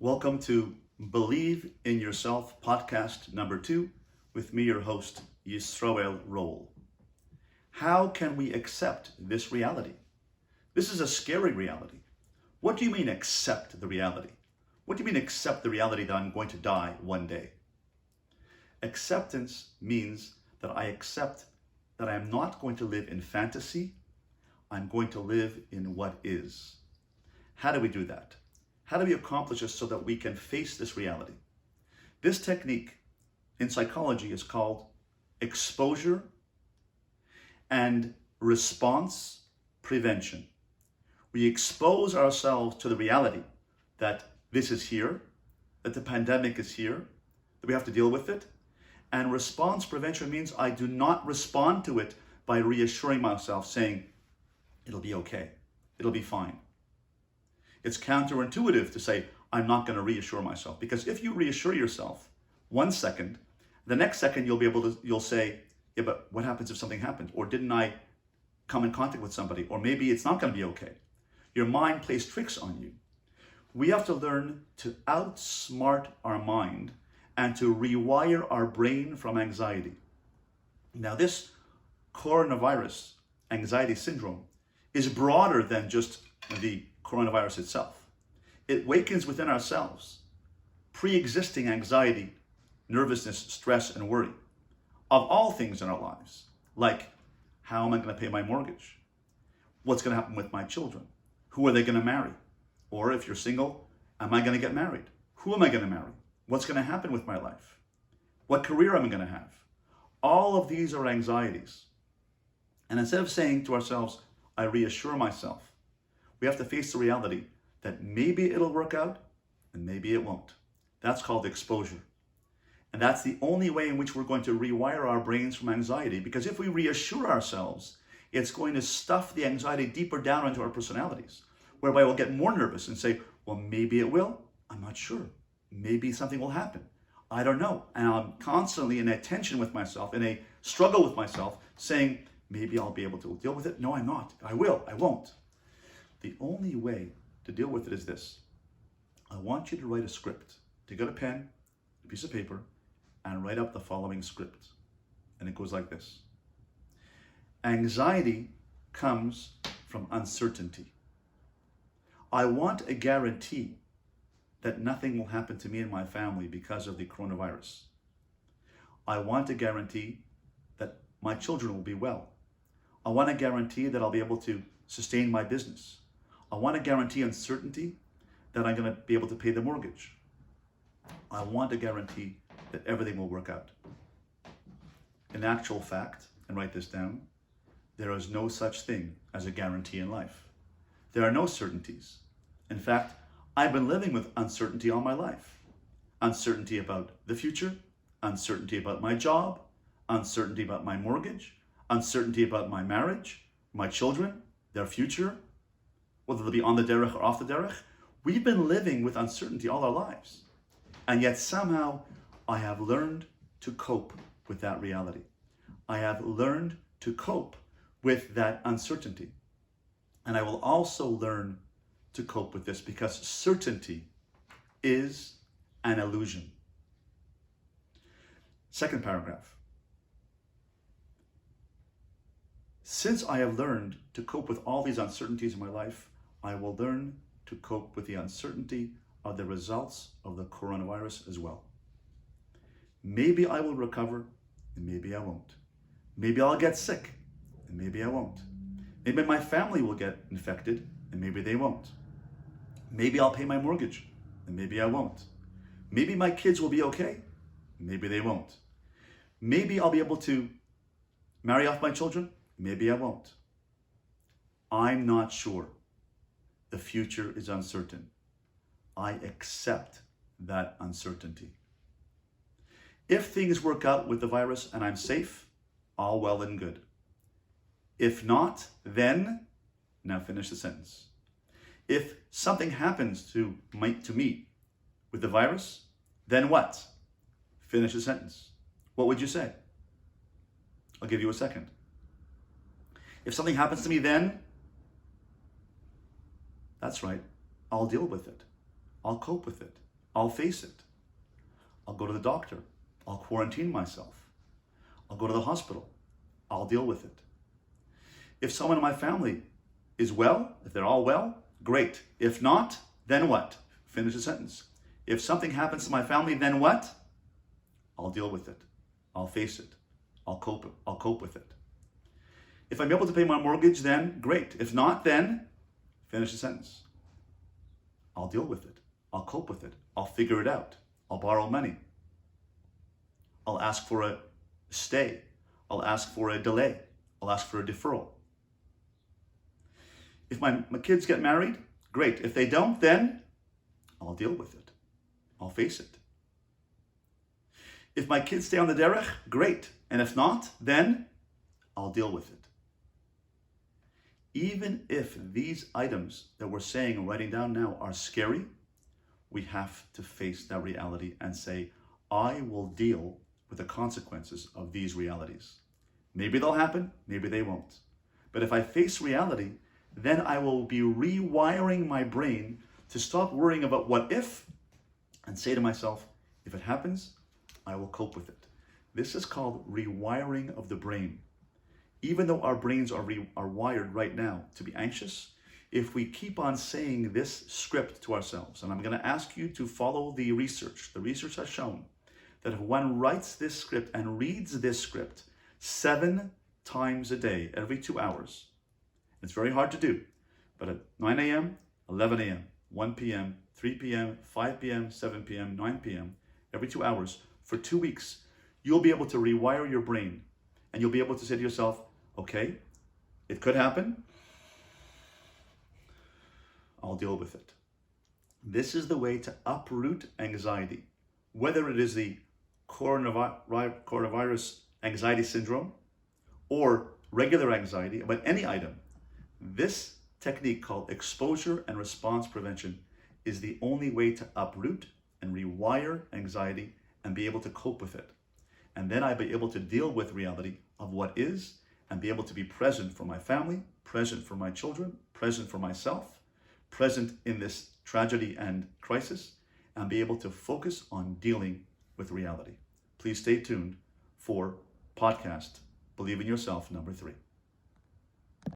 Welcome to Believe in Yourself podcast number 2 with me, your host, Yisroel Roll. How can we accept this reality? This is a scary reality. What do you mean accept the reality? What do you mean accept the reality that I'm going to die one day? Acceptance means that I accept that I am not going to live in fantasy. I'm going to live in what is. How do we do that? How do we accomplish this so that we can face this reality? This technique in psychology is called exposure and response prevention. We expose ourselves to the reality that this is here, that the pandemic is here, that we have to deal with it. And response prevention means I do not respond to it by reassuring myself, saying, it'll be okay, it'll be fine. It's counterintuitive to say, I'm not going to reassure myself. Because if you reassure yourself 1 second, the next second you'll say, yeah, but what happens if something happens? Or didn't I come in contact with somebody? Or maybe it's not going to be okay. Your mind plays tricks on you. We have to learn to outsmart our mind and to rewire our brain from anxiety. Now, this coronavirus anxiety syndrome is broader than just the coronavirus itself. It wakens within ourselves pre-existing anxiety, nervousness, stress, and worry of all things in our lives, like how am I going to pay my mortgage? What's going to happen with my children? Who are they going to marry? Or if you're single, am I going to get married? Who am I going to marry? What's going to happen with my life? What career am I going to have? All of these are anxieties. And instead of saying to ourselves, I reassure myself, we have to face the reality that maybe it'll work out and maybe it won't. That's called exposure. And that's the only way in which we're going to rewire our brains from anxiety, because if we reassure ourselves, it's going to stuff the anxiety deeper down into our personalities, whereby we'll get more nervous and say, well, maybe it will. I'm not sure. Maybe something will happen. I don't know. And I'm constantly in a tension with myself, in a struggle with myself, saying, maybe I'll be able to deal with it. No, I'm not. I will. I won't. The only way to deal with it is this. I want you to write a script. Take out a pen, a piece of paper, and write up the following script. And it goes like this. Anxiety comes from uncertainty. I want a guarantee that nothing will happen to me and my family because of the coronavirus. I want a guarantee that my children will be well. I want a guarantee that I'll be able to sustain my business. I want to guarantee and certainty that I'm going to be able to pay the mortgage. I want to guarantee that everything will work out. In actual fact, and write this down, there is no such thing as a guarantee in life. There are no certainties. In fact, I've been living with uncertainty all my life. Uncertainty about the future, uncertainty about my job, uncertainty about my mortgage, uncertainty about my marriage, my children, their future, whether they'll be on the derech or off the derech. We've been living with uncertainty all our lives. And yet somehow I have learned to cope with that reality. I have learned to cope with that uncertainty. And I will also learn to cope with this because certainty is an illusion. Second paragraph. Since I have learned to cope with all these uncertainties in my life, I will learn to cope with the uncertainty of the results of the coronavirus as well. Maybe I will recover and maybe I won't. Maybe I'll get sick and maybe I won't. Maybe my family will get infected and maybe they won't. Maybe I'll pay my mortgage and maybe I won't. Maybe my kids will be okay, maybe they won't. Maybe I'll be able to marry off my children, maybe I won't. I'm not sure. The future is uncertain. I accept that uncertainty. If things work out with the virus and I'm safe, all well and good. If not, then, now finish the sentence. If something happens to me with the virus, then what? Finish the sentence. What would you say? I'll give you a second. If something happens to me then, that's right, I'll deal with it. I'll cope with it. I'll face it. I'll go to the doctor. I'll quarantine myself. I'll go to the hospital. I'll deal with it. If someone in my family is well, if they're all well, great. If not, then what? Finish the sentence. If something happens to my family, then what? I'll deal with it. I'll face it. I'll cope with it. If I'm able to pay my mortgage, then great. If not, then finish the sentence. I'll deal with it. I'll cope with it. I'll figure it out. I'll borrow money. I'll ask for a stay. I'll ask for a delay. I'll ask for a deferral. If my kids get married, great. If they don't, then I'll deal with it. I'll face it. If my kids stay on the derech, great. And if not, then I'll deal with it. Even if these items that we're saying and writing down now are scary, we have to face that reality and say, I will deal with the consequences of these realities. Maybe they'll happen, maybe they won't. But if I face reality, then I will be rewiring my brain to stop worrying about what if and say to myself, if it happens, I will cope with it. This is called rewiring of the brain. Even though our brains are wired right now to be anxious, if we keep on saying this script to ourselves, and I'm going to ask you to follow the research has shown that if one writes this script and reads this script 7 times a day, every 2 hours, it's very hard to do, but at 9 a.m., 11 a.m., 1 p.m., 3 p.m., 5 p.m., 7 p.m., 9 p.m., every 2 hours, for 2 weeks, you'll be able to rewire your brain and you'll be able to say to yourself, okay, it could happen. I'll deal with it. This is the way to uproot anxiety, whether it is the coronavirus anxiety syndrome or regular anxiety about any item. This technique called exposure and response prevention is the only way to uproot and rewire anxiety and be able to cope with it. And then I'll be able to deal with reality of what is and be able to be present for my family, present for my children, present for myself, present in this tragedy and crisis, and be able to focus on dealing with reality. Please stay tuned for podcast Believe in Yourself number 3.